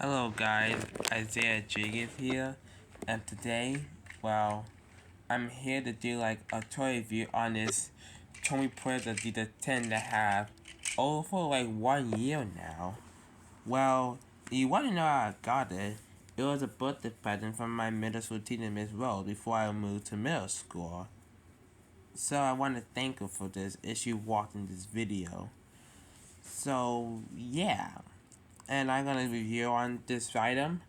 Hello guys, Isaiah Jacob here, and today, I'm here to do like a toy review on this Tomy Printer D10 that have over like 1 year now. Well, you want to know how I got it? It was a birthday present from my middle school teacher, Miss Rose, before I moved to middle school. So I want to thank her for this if she walked in this video. So yeah, and I'm gonna review on this item.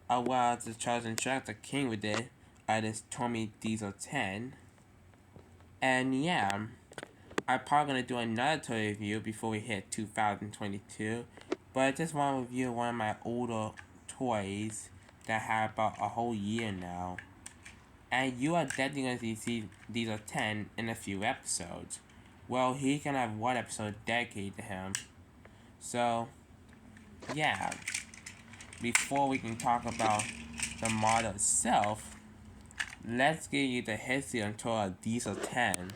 Well, the chosen track that came with it, this Tomy Diesel 10. And yeah, I'm probably gonna do another toy review before we hit 2022. But I just want to review one of my older toys that have about a whole year now. And you are definitely gonna see Diesel 10 in a few episodes. Well, he's gonna have one episode dedicated to him. So, yeah. Before we can talk about the model itself, let's give you the history on tour of Diesel 10.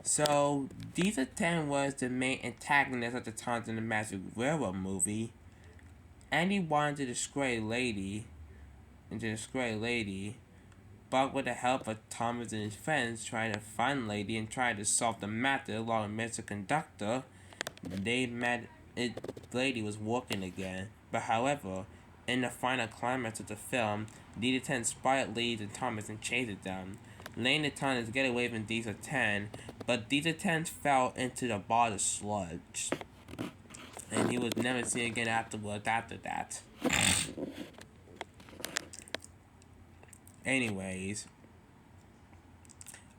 So, Diesel 10 was the main antagonist at the time in the Magic Railroad movie, and he wanted to destroy a lady, but with the help of Thomas and his friends trying to find Lady and trying to solve the matter along with Mr. Conductor, they met it. Lady was working again, but however, in the final climax of the film, Diesel 10 spotted Lady and Thomas and chased them. Lane and Thomas get away from Diesel 10, but Diesel 10 fell into the ball of sludge, and he was never seen again afterwards after that. Anyways,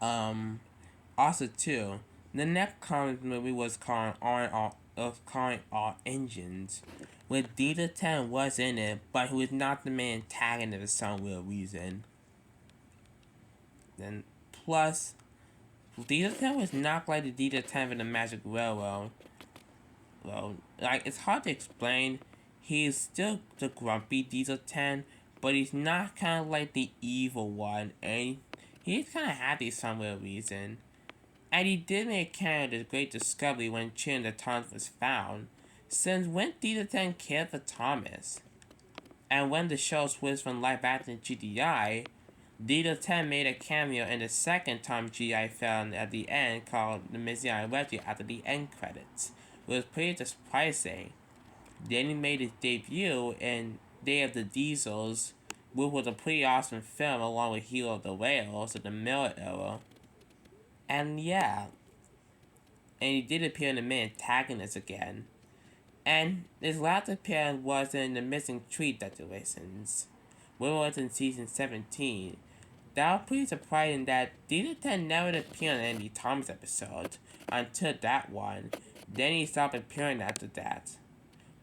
also too, the next comic movie was called All Engines, where Diesel 10 was in it, but he was not the main antagonist for some weird reason. Then, plus, Diesel 10 was not like the Diesel 10 in the Magic Railroad. Well, like, it's hard to explain. He's still the grumpy Diesel 10, but he's not kind of like the evil one, and he's kind of happy for some weird reason. And he did make Canada's great discovery when Chin the Thomas was found, since when Diesel 10 cared for Thomas. And when the show switched from live action to GDI, Diesel 10 made a cameo in the second time GDI found at the end called The Missing Reggie after the end credits. It was pretty surprising. Then he made his debut in Day of the Diesels, which was a pretty awesome film along with Hero of the Whales of the Miller era. And yeah, and he did appear in the main antagonist again. And his last appearance was in The Missing Tree Decorations, which was in season 17. That was pretty surprising that Diesel 10 never appeared in any Thomas episode until that one. Then he stopped appearing after that.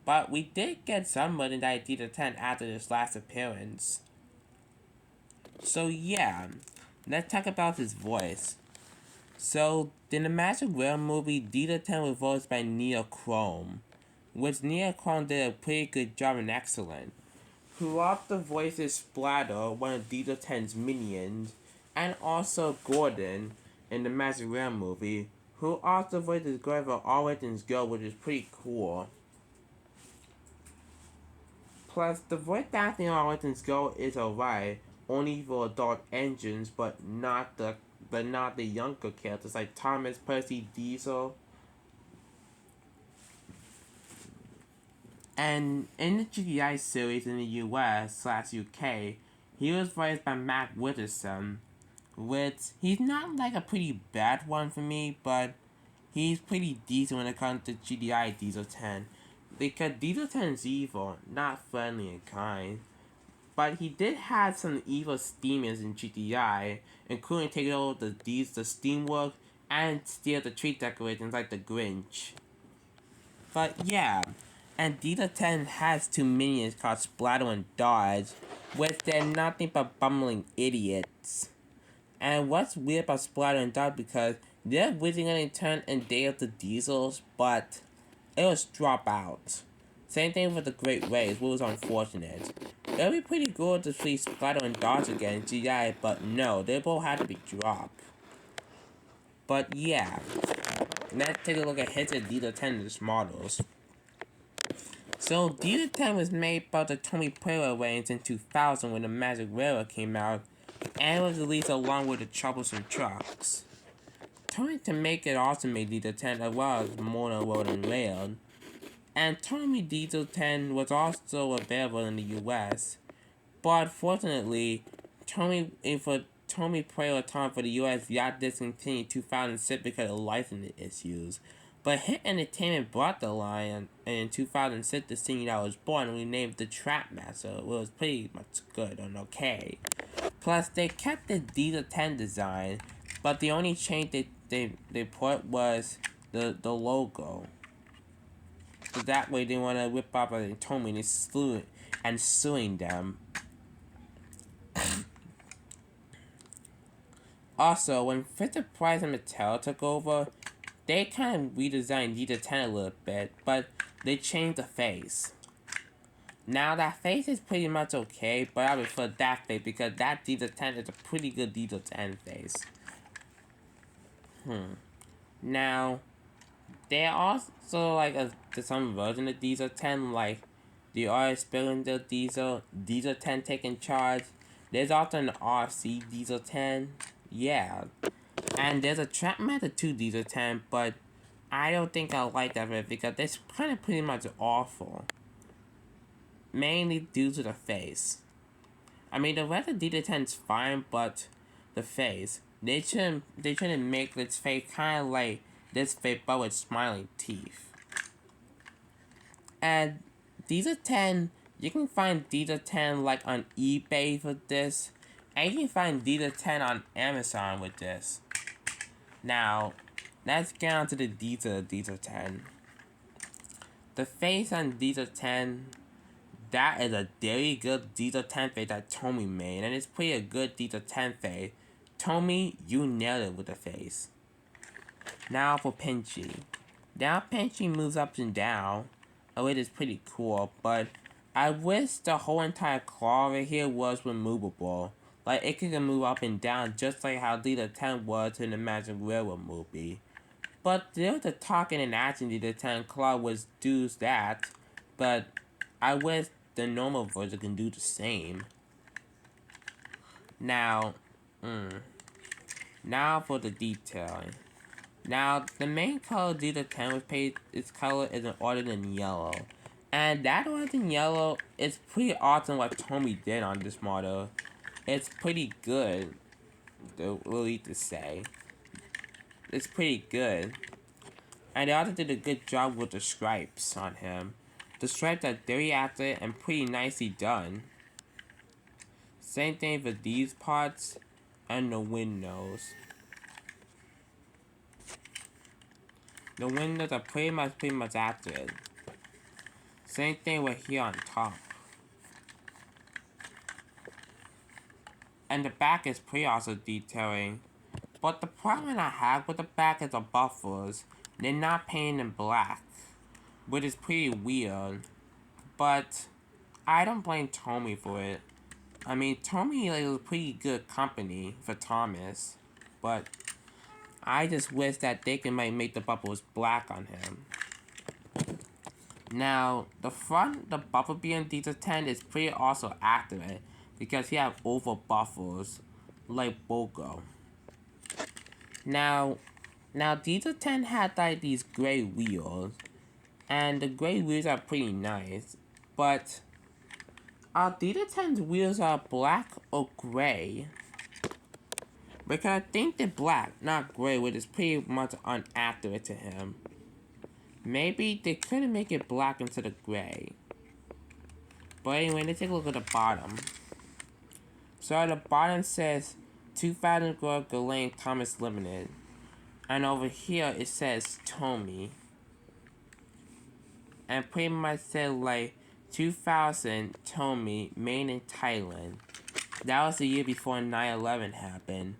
But we did get some merchandise Diesel 10 after his last appearance. So yeah, let's talk about his voice. So, in the Magic Railroad movie, Diesel 10 was voiced by Neil Chrome, which Neil Chrome did a pretty good job and excellent. Who also voices Splatter, one of Diesel 10's minions, and also Gordon in the Magic Railroad movie, who also voices Gordon for All Weapons Go, which is pretty cool. Plus, the voice acting on All Weapons Go is alright, only for adult engines, but not the younger characters like Thomas, Percy, Diesel. And in the GDI series in the US/UK, he was voiced by Matt Witterson, which he's not like a pretty bad one for me, but he's pretty decent when it comes to GDI Diesel 10. Because Diesel 10 is evil, not friendly and kind. But he did have some evil steamers in GDI, including taking over the steamwork and steal the tree decorations like the Grinch. But yeah, and Diesel 10 has two minions called Splatter and Dodge, which they're nothing but bumbling idiots. And what's weird about Splatter and Dodge because they're originally gonna turn in Day of the Diesels, but it was drop out. Same thing with the Great Race, which was unfortunate. It would be pretty good to see Splatter and Dodge again in GI, but no, they both had to be dropped. But yeah, let's take a look at hits of Diesel 10 models. So Diesel 10 was made by the Tomy plarail range in 2000 when the Magic Railroad came out, and was released along with the Troublesome Trucks. Tomy to make it also made Diesel 10 as well as mono road and rail. And Tomy Diesel 10 was also available in the US. But fortunately, Tomy plarail time for the US got discontinued in 2006 because of licensing issues. But Hit Entertainment bought the line in 2006 the scene that was born and renamed the Trapmaster. It was pretty much good and okay. Plus, they kept the Diesel 10 design, but the only change they put was the logo. So that way they want to rip off Tomy and suing them. Also, when Fisher Price and Mattel took over, they kind of redesigned Diesel 10 a little bit, but they changed the face. Now that face is pretty much okay, but I prefer that face because that Diesel 10 is a pretty good Diesel 10 face. Now, there are also like some version of Diesel 10, like the RS Cylinder Diesel 10 taking charge. There's also an RC Diesel 10, yeah. And there's a Trapmaster 2 Diesel 10, but I don't think I like that because it's kind of pretty much awful. Mainly due to the face. I mean, the rest of Diesel 10 is fine, but the face. They shouldn't make this face kind of like this face, but with smiling teeth. And Diesel 10, you can find Diesel 10 like on eBay for this, and you can find Diesel 10 on Amazon with this. Now, let's get on to the Diesel 10. The face on Diesel 10, that is a very good Diesel 10 face that Tomy made, and it's pretty a good Diesel 10 face. Tomy, you nailed it with the face. Now for Pinchy. Now Pinchy moves up and down. Oh, it is pretty cool, but I wish the whole entire claw over here was removable. Like, it could move up and down just like how Diesel 10 was in the Magic Railroad movie. But there's the talking and action Diesel 10 claw was do that, but I wish the normal version can do the same. Now for the detailing. Now, the main color Diesel 10 was painted, its color is an ordinary yellow. And that ordinary yellow is pretty awesome what Tomy did on this model. It's pretty good, really to say. It's pretty good. And they also did a good job with the stripes on him. The stripes are very accurate and pretty nicely done. Same thing for these parts and the windows. The windows are pretty much accurate. Same thing with here on top. And the back is pretty also detailing. But the problem I have with the back is the buffers. They're not painted in black, which is pretty weird. But I don't blame Tomy for it. I mean, Tomy is a pretty good company for Thomas, but I just wish that they can make the buffers black on him. Now, the Bumblebee in Diesel 10 is pretty also accurate because he have oval buffers like Bogo. Now Diesel 10 had like these gray wheels, and the gray wheels are pretty nice, but Diesel 10's wheels are black or gray? Because I think they're black, not gray, which is pretty much inaccurate to him. Maybe they couldn't make it black instead of gray. But anyway, let's take a look at the bottom. So at the bottom says 2000 Galen Thomas Limited. And over here it says Tomy. And pretty much said like 2000 Tomy made in Thailand. That was the year before 9/11 happened.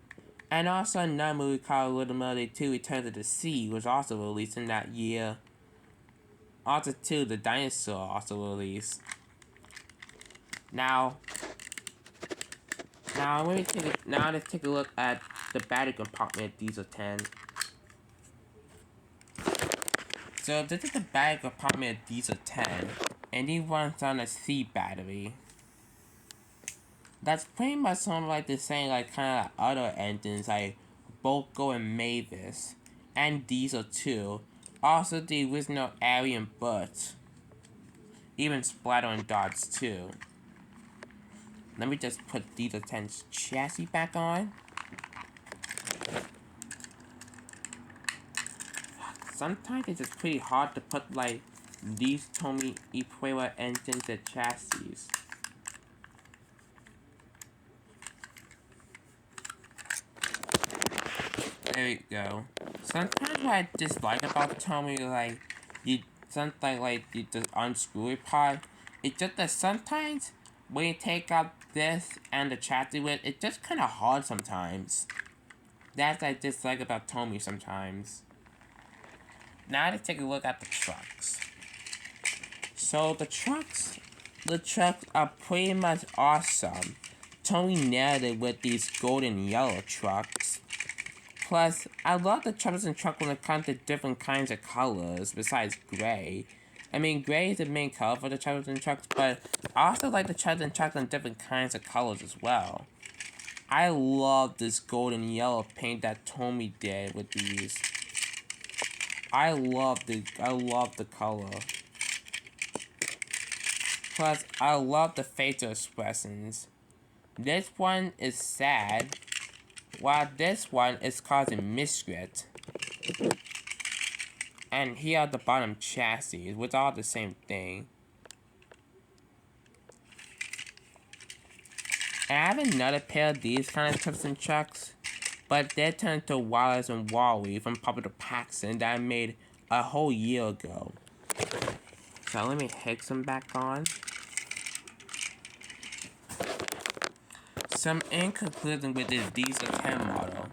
And also another movie called Little Mermaid 2 Return to the Sea was also released in that year. Also too, the dinosaur also released. Now let's take a look at the battery compartment of Diesel 10. So this is the battery compartment of Diesel 10. and he runs on a C battery. That's pretty much something like the same, like kind of like other engines like Volco and Mavis, and Diesel too. Also the original Aryan Butch, even Splatter and Dots too. Let me just put Diesel 10's chassis back on. Sometimes it's just pretty hard to put like these Tomy Equator engines to chassis. There we go. Sometimes what I dislike about Tomy, like, sometimes like you just unscrew a part. It's just that sometimes when you take out this and the chassis with, it's just kind of hard sometimes. That's what I dislike about Tomy sometimes. Now let's take a look at the trucks. So the trucks are pretty much awesome. Tomy nailed it with these golden yellow trucks. Plus, I love the Troublesome truck when it comes to different kinds of colors besides gray. I mean, gray is the main color for the Troublesome trucks, but I also like the Troublesome trucks in different kinds of colors as well. I love this golden yellow paint that Tomy did with these. I love the color. Plus, I love the facial expressions. This one is sad, while this one is causing misgrit. And here are the bottom chassis, which are the same thing. And I have another pair of these kind of tips and trucks, but they're turned to Wallace and Wally from Popular Paxton that I made a whole year ago. So let me hook them back on. Some in conclusion with this Diesel 10 model.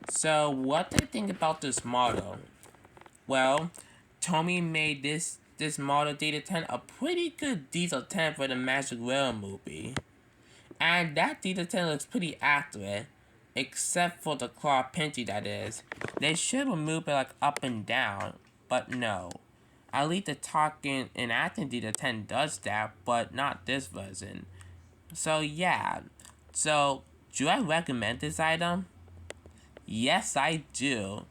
So what do you think about this model? Well, Tomy made this model Diesel 10 a pretty good Diesel 10 for the Magic Rail movie. And that Diesel 10 looks pretty accurate, except for the claw Pinchy that is. They should remove it like up and down, but no. At least the talking and acting Diesel 10 does that, but not this version. So yeah. So, do I recommend this item? Yes, I do.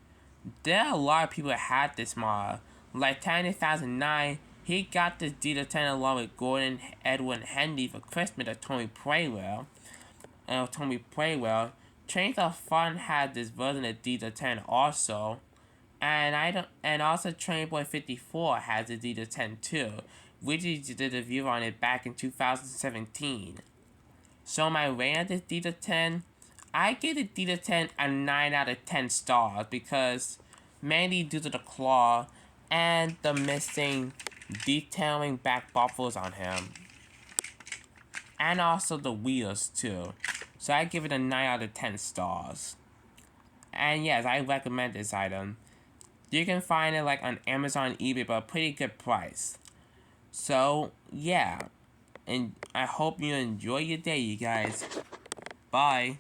There are a lot of people that had this model. Like Tiny2009, he got this Diesel 10 along with Gordon, Edwin, Henry for Christmas at Tomy Playwell. Trains of Fun had this version of Diesel 10 also. And also Train Boy 54 has the Diesel 10 too. We just did a review on it back in 2017. So my rating of this Diesel 10, I give the Diesel 10 a 9 out of 10 stars because mainly due to the claw and the missing detailing back buffers on him. And also the wheels too. So I give it a 9 out of 10 stars. And yes, I recommend this item. You can find it like on Amazon, eBay, but a pretty good price. So yeah. And I hope you enjoy your day, you guys. Bye.